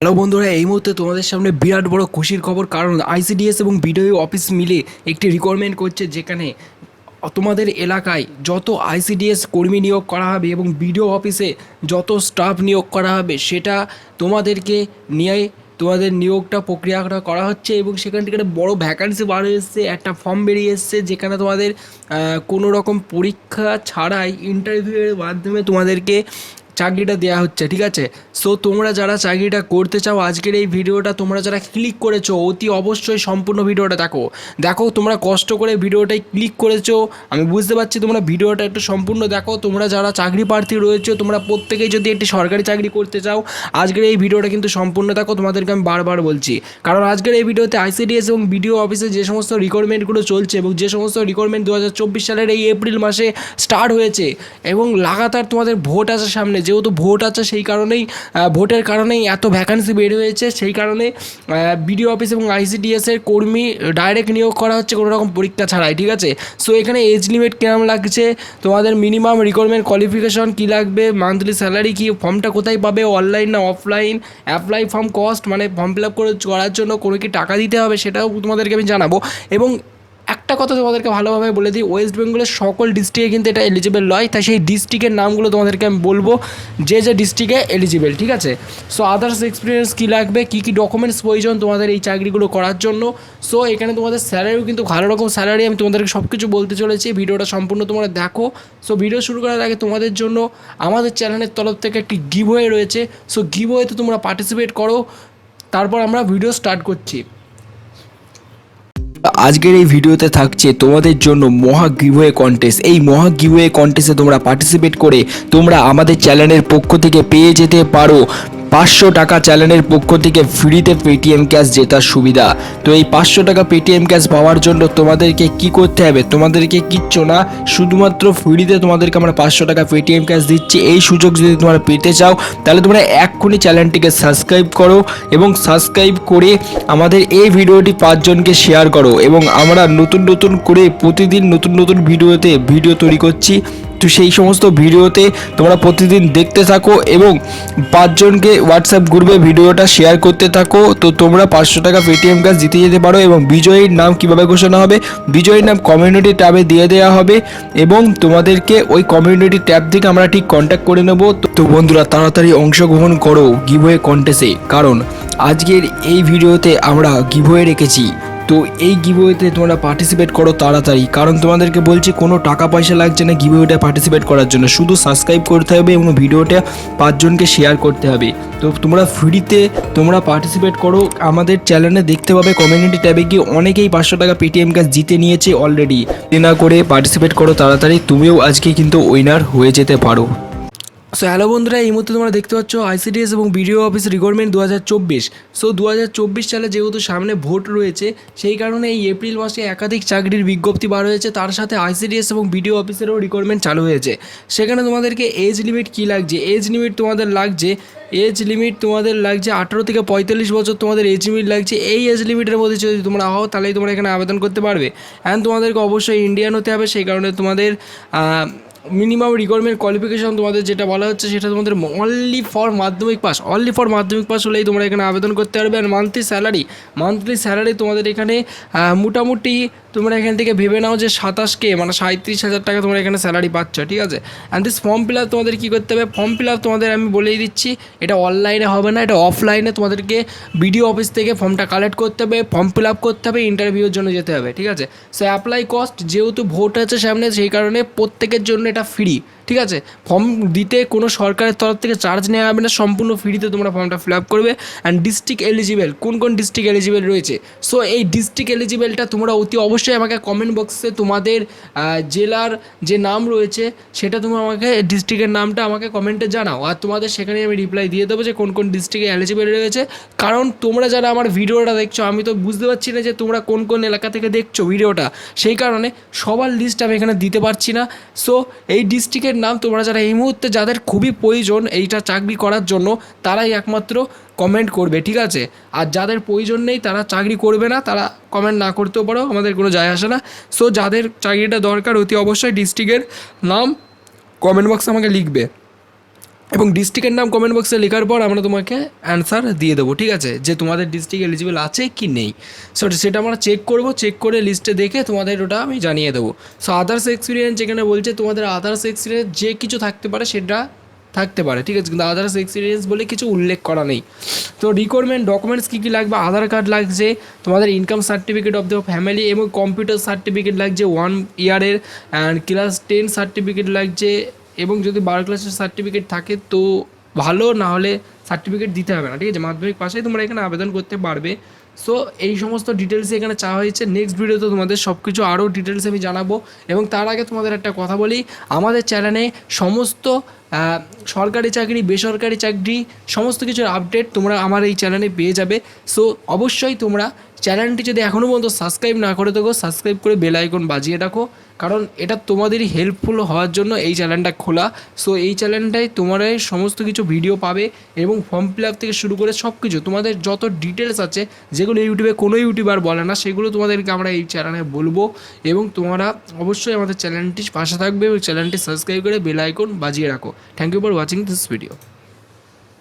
Hello বন্ধুরা, এই মুহূর্তে তোমাদের সামনে বিরাট বড় খুশির খবর, কারণ আইসিডিএস এবং বিডিও অফিস মিলে একটি রিকোয়ারমেন্ট করছে, যেখানে তোমাদের এলাকায় যত আইসিডিএস কর্মী নিয়োগ করা হবে এবং বিডিও অফিসে যত স্টাফ নিয়োগ করা হবে সেটা তোমাদেরকে নিয়ে তোমাদের নিয়োগটা প্রক্রিয়াটা করা হচ্ছে। এবং সেখান থেকে একটা বড়ো ভ্যাকান্সি বার হয়ে এসছে, একটা ফর্ম বেরিয়ে এসছে, যেখানে তোমাদের কোনো রকম পরীক্ষা ছাড়াই ইন্টারভিউয়ের মাধ্যমে তোমাদেরকে চাকরিটা দেওয়া হচ্ছে। ঠিক আছে, সো তোমরা যারা চাকরিটা করতে চাও, আজকের এই ভিডিওটা তোমরা যারা ক্লিক করেছো অতি অবশ্যই সম্পূর্ণ ভিডিওটা দেখো। তোমরা কষ্ট করে ভিডিওটাই ক্লিক করেছো, আমি বুঝতে পারছি। তোমরা ভিডিওটা একটু সম্পূর্ণ দেখো। তোমরা যারা চাকরি প্রার্থী রয়েছে, তোমরা প্রত্যেকেই যদি একটি সরকারি চাকরি করতে চাও, আজকের এই ভিডিওটা কিন্তু সম্পূর্ণ দেখো। তোমাদেরকে আমি বারবার বলছি, কারণ আজকের এই ভিডিওতে আইসিডিএস এবং বিডিও অফিসে যে সমস্ত রিকোয়ারমেন্টগুলো চলছে এবং যে সমস্ত রিকোয়ারমেন্ট 2024 সালের এই এপ্রিল মাসে স্টার্ট হয়েছে, এবং লাগাতার তোমাদের ভোট আছে সামনে, যেহেতু ভোট আছে সেই কারণেই ভোটের কারণেই এত ভ্যাকান্সি বের হয়েছে। সেই কারণে বিডিও অফিস এবং আইসিডিএসের কর্মী ডাইরেক্ট নিয়োগ করা হচ্ছে কোনো রকম পরীক্ষা ছাড়াই। ঠিক আছে, সো এখানে এজ লিমিট কেমন লাগছে, তোমাদের মিনিমাম রিকোয়ারমেন্ট কোয়ালিফিকেশন কী লাগবে, মান্থলি স্যালারি কী, ফর্মটা কোথায় পাবে, অনলাইন না অফলাইন, অ্যাপ্লাই ফর্ম কস্ট মানে ফর্ম ফিল আপ করার জন্য কোনো কি টাকা দিতে হবে সেটাও তোমাদেরকে আমি জানাবো। এবং একটা কথা তোমাদেরকে ভালোভাবে বলে দিই, ওয়েস্ট বেঙ্গলের সকল ডিস্ট্রিক্টে কিন্তু এটা এলিজিবল নয়, তাই সেই ডিস্ট্রিক্টের নামগুলো তোমাদেরকে আমি বলবো যে যে ডিস্ট্রিক্টে এলিজিবল। ঠিক আছে, সো আদার্স এক্সপিরিয়েন্স কী লাগবে, কী কী ডকুমেন্টস প্রয়োজন তোমাদের এই চাকরিগুলো করার জন্য। সো এখানে তোমাদের স্যালারিও কিন্তু ভালো রকম স্যালারি, আমি তোমাদেরকে সব কিছু বলতে চলেছি, ভিডিওটা সম্পূর্ণ তোমরা দেখো। সো ভিডিও শুরু করার আগে তোমাদের জন্য আমাদের চ্যানেলের তরফ থেকে একটি গিভওয়ে রয়েছে, সো গিভওয়েতে তোমরা পার্টিসিপেট করো, তারপর আমরা ভিডিও স্টার্ট করছি। আজকের এই ভিডিওতে থাকছে তোমাদের জন্য মহা গিভওয়ে কন্টেস্ট। এই মহা গিভওয়ে কন্টেস্টে তোমরা পার্টিসিপেট করে তোমরা আমাদের চ্যানেলের পক্ষ থেকে পেয়ে যেতে পারো 500 টাকা চ্যানেলের পক্ষ থেকে ফ্রিতে পেটিএম ক্যাশ জেতার সুবিধা। তো এই 500 টাকা পেটিএম ক্যাশ পাওয়ার জন্য তোমাদেরকে কি করতে হবে, তোমাদেরকে কিচ্ছু না, শুধুমাত্র ফ্রিতে তোমাদেরকে আমরা 500 টাকা পেটিএম ক্যাশ দিচ্ছি। এই সুযোগ যদি তোমরা পেতে চাও, তাহলে তোমরা এক্ষুনি চ্যানেলটিকে সাবস্ক্রাইব করো এবং সাবস্ক্রাইব করে আমাদের এই ভিডিওটি 5 জনকে শেয়ার করো। এবং আমরা নতুন নতুন করে প্রতিদিন নতুন নতুন ভিডিও তৈরি করছি, তো সেই সমস্ত ভিডিওতে তোমরা প্রতিদিন দেখতে থাকো এবং 5 জনকে হোয়াটসঅ্যাপ গ্রুপে ভিডিওটা শেয়ার করতে থাকো। তো তোমরা 500 টাকা পেটিএম ক্যাশ জিতে যেতে পারো। এবং বিজয়ীর নাম কিভাবে ঘোষণা হবে, বিজয়ীর নাম কমিউনিটি ট্যাবে দিয়ে দেওয়া হবে এবং তোমাদেরকে ওই কমিউনিটি ট্যাব থেকে আমরা ঠিক কন্ট্যাক্ট করে নেব। তো বন্ধুরা, তাড়াতাড়ি অংশগ্রহণ করো গিভওয়ে কন্টেস্টে, কারণ আজকের এই ভিডিওতে আমরা গিভওয়ে রেখেছি। তো এই গিভওয়েতে তোমরা পার্টিসিপেট করো তাড়াতাড়ি, কারণ তোমাদেরকে বলছি কোনো টাকা পয়সা লাগছে না গিভওয়েটা পার্টিসিপেট করার জন্য, শুধু সাবস্ক্রাইব করতে হবে এবং ভিডিওটা 5 জনকে শেয়ার করতে হবে। তো তোমরা ফ্রিতে তোমরা পার্টিসিপেট করো। আমাদের চ্যানেলে দেখতে পাবে কমিউনিটি ট্যাবে গিয়ে অনেকেই 500 টাকা পেটিএম ক্যাশ জিতে নিয়েছে অলরেডি। না করে পার্টিসিপেট করো তাড়াতাড়ি, তুমিও আজকে কিন্তু উইনার হয়ে যেতে পারো। সো হ্যালো বন্ধুরা, এই মুহূর্তে তোমরা দেখতে পাচ্ছ আইসিডিএস এবং বিডিও অফিস রিকোয়ারমেন্ট 2024। সো 2024 সালে যেহেতু সামনে ভোট রয়েছে, সেই কারণে এই এপ্রিল মাসে একাধিক চাকরির বিজ্ঞপ্তি বার হয়েছে, তার সাথে আইসিডিএস এবং বিডিও অফিসেরও রিকোয়ারমেন্ট চালু হয়েছে। সেখানে তোমাদেরকে এজ লিমিট কী লাগছে, এজ লিমিট তোমাদের লাগছে 18 থেকে 45 বছর তোমাদের এজ লিমিট লাগছে। এই এজ লিমিটের মধ্যে যদি তোমরা হও, তাহলেই তোমরা এখানে আবেদন করতে পারবে। অ্যান্ড তোমাদেরকে অবশ্যই ইন্ডিয়ান হতে হবে, সেই কারণে তোমাদের মিনিমাম রিকোয়ারমেন্ট কোয়ালিফিকেশন তোমাদের যেটা বলা হচ্ছে সেটা তোমাদের অনলি ফর মাধ্যমিক পাস হলেই তোমরা এখানে আবেদন করতে পারবে। আর মান্থলি স্যালারি তোমাদের এখানে মোটামুটি তোমরা এখান থেকে ভেবে নাও যে 27K মানে 37,000 টাকা তোমরা এখানে স্যালারি পাচ্ছ। ঠিক আছে, and this form fill up তোমাদের কী করতে হবে, ফর্ম ফিল আপ তোমাদের আমি বলেই দিচ্ছি, এটা অনলাইনে হবে না, এটা অফলাইনে তোমাদেরকে বিডিও অফিস থেকে ফর্মটা কালেক্ট করতে হবে, ফর্ম ফিল আপ করতে হবে, ইন্টারভিউর জন্য যেতে হবে। ঠিক আছে, সো অ্যাপ্লাই কস্ট যেহেতু ভোট আছে সামনে, সেই কারণে প্রত্যেকের জন্য এটা ফ্রি। ঠিক আছে, ফর্ম দিতে কোনো সরকারের তরফ থেকে চার্জ নেওয়া হবে না, সম্পূর্ণ ফ্রিতে তোমরা ফর্মটা ফিল আপ করবে। অ্যান্ড ডিস্ট্রিক্ট এলিজিবল, কোন ডিস্ট্রিক্ট এলিজিবল রয়েছে, সো এই ডিস্ট্রিক্ট এলিজিবলটা তোমরা অতি অবশ্যই আমাকে কমেন্ট বক্সে তোমাদের জেলার যে নাম রয়েছে সেটা তোমরা আমাকে ডিস্ট্রিক্টের নামটা আমাকে কমেন্টে জানাও, আর তোমাদের সেখানে আমি রিপ্লাই দিয়ে দেবো যে কোন ডিস্ট্রিক্টে এলিজিবল রয়েছে। কারণ তোমরা যারা আমার ভিডিওটা দেখছো, আমি তো বুঝতে পারছি না যে তোমরা কোন এলাকা থেকে দেখছো ভিডিওটা, সেই কারণে সবার লিস্ট আমি এখানে দিতে পারছি না। সো এই ডিস্ট্রিক্টের নাম তোমরা যারা এই মুহূর্তে যাদের খুবই প্রয়োজন এইটা চাকরি করার জন্য, তারাই একমাত্র কমেন্ট করবে। ঠিক আছে, আর যাদের প্রয়োজন নেই তারা চাকরি করবে না, তারা কমেন্ট না করতেও পারো, আমাদের কোনো যায় আসে না। সো যাদের চাকরিটা দরকার অতি অবশ্যই ডিস্ট্রিক্টের নাম কমেন্ট বক্সে আমাকে লিখবে। এবং ডিস্ট্রিক্টের নাম কমেন্ট বক্সে লেখার পর আমরা তোমাকে অ্যান্সার দিয়ে দেবো, ঠিক আছে, যে তোমাদের ডিস্ট্রিক্ট এলিজিবল আছে কি নেই। সো সেটা আমরা চেক করবো, চেক করে লিস্টে দেখে তোমাদের ওটা আমি জানিয়ে দেবো। সো আদার্স এক্সপিরিয়েন্স যেখানে বলছে তোমাদের আদার্স এক্সপিরিয়েন্স যে কিছু থাকতে পারে সেটা থাকতে পারে, ঠিক আছে, কিন্তু আদার্স এক্সপিরিয়েন্স বলে কিছু উল্লেখ করা নেই। তো রিকোয়ারমেন্ট ডকুমেন্টস কী কী লাগবে, আধার কার্ড লাগছে, তোমাদের income certificate of the family এবং কম্পিউটার সার্টিফিকেট লাগছে 1 ইয়ারের, অ্যান্ড ক্লাস 10 সার্টিফিকেট লাগছে, এবং যদি 12 ক্লাসের সার্টিফিকেট থাকে তো ভালো, না হলে সার্টিফিকেট দিতে হবে না, ঠিক আছে, মাধ্যমিক পাশেই তোমরা এখানে আবেদন করতে পারবে। সো এই সমস্ত ডিটেলস এখানে চাওয়া হয়েছে। নেক্সট ভিডিওতে তোমাদের সব কিছু আরও ডিটেলস আমি জানাবো। এবং তার আগে তোমাদের একটা কথা বলি, আমাদের চ্যানেলে সমস্ত সরকারি চাকরি, বেসরকারি চাকরি, সমস্ত কিছুর আপডেট তোমরা আমার এই চ্যানেলে পেয়ে যাবে। সো অবশ্যই তোমরা চ্যানেলটি যদি এখনও পর্যন্ত সাবস্ক্রাইব না করে থাকো, সাবস্ক্রাইব করে বেল আইকন বাজিয়ে রাখো, কারণ এটা তোমাদেরই হেল্পফুল হওয়ার জন্য এই চ্যানেলটা খোলা। সো এই চ্যানেলটায় তোমরা সমস্ত কিছু ভিডিও পাবে এবং ফর্ম ফিল আপ থেকে শুরু করে সব কিছু তোমাদের যত ডিটেলস আছে যেগুলো ইউটিউবে কোনো ইউটিউবার বলে না, সেগুলো তোমাদেরকে আমরা এই চ্যানেলে বলবো। এবং তোমরা অবশ্যই আমাদের চ্যানেলটির পাশে থাকবে এবং চ্যানেলটি সাবস্ক্রাইব করে বেল আইকন বাজিয়ে রাখো। Thank you for watching this video.